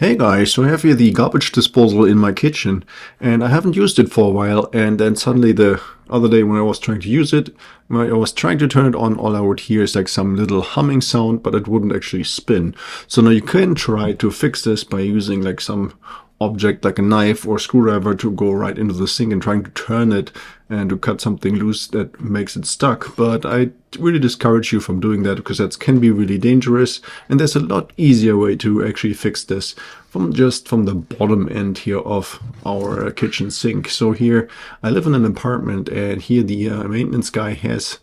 Hey guys, so I have here the garbage disposal in my kitchen and I haven't used it for a while, and then suddenly the other day when I was trying to use it, when I was trying to turn it on, all I would hear is like some little humming sound, but it wouldn't actually spin. So now you can try to fix this by using like some object like a knife or screwdriver to go right into the sink and trying to turn it and to cut something loose that makes it stuck. But I really discourage you from doing that because that can be really dangerous, and there's a lot easier way to actually fix this from the bottom end here of our kitchen sink. So here I live in an apartment, and here the maintenance guy has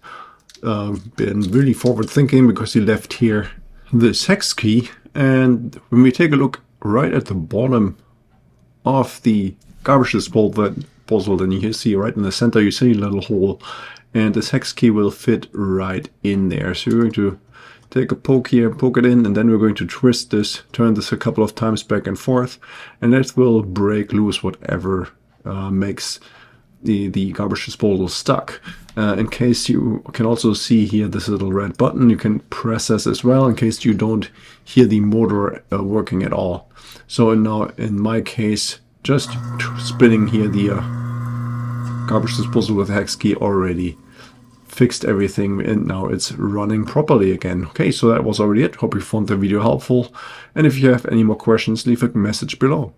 been really forward thinking because he left here this hex key. And when we take a look right at the bottom of the garbage disposal, then you see right in the center, you see a little hole, and this hex key will fit right in there. So we're going to take a poke here, poke it in, and then we're going to twist this, turn this a couple of times back and forth, and that will break loose whatever makes the garbage disposal stuck. In case you can also see here this little red button, you can press this as well in case you don't hear the motor working at all. So now in my case, just spinning here the garbage disposal with the hex key already fixed everything, and now it's running properly again. Okay, so that was already it. Hope you found the video helpful, and if you have any more questions, leave a message below.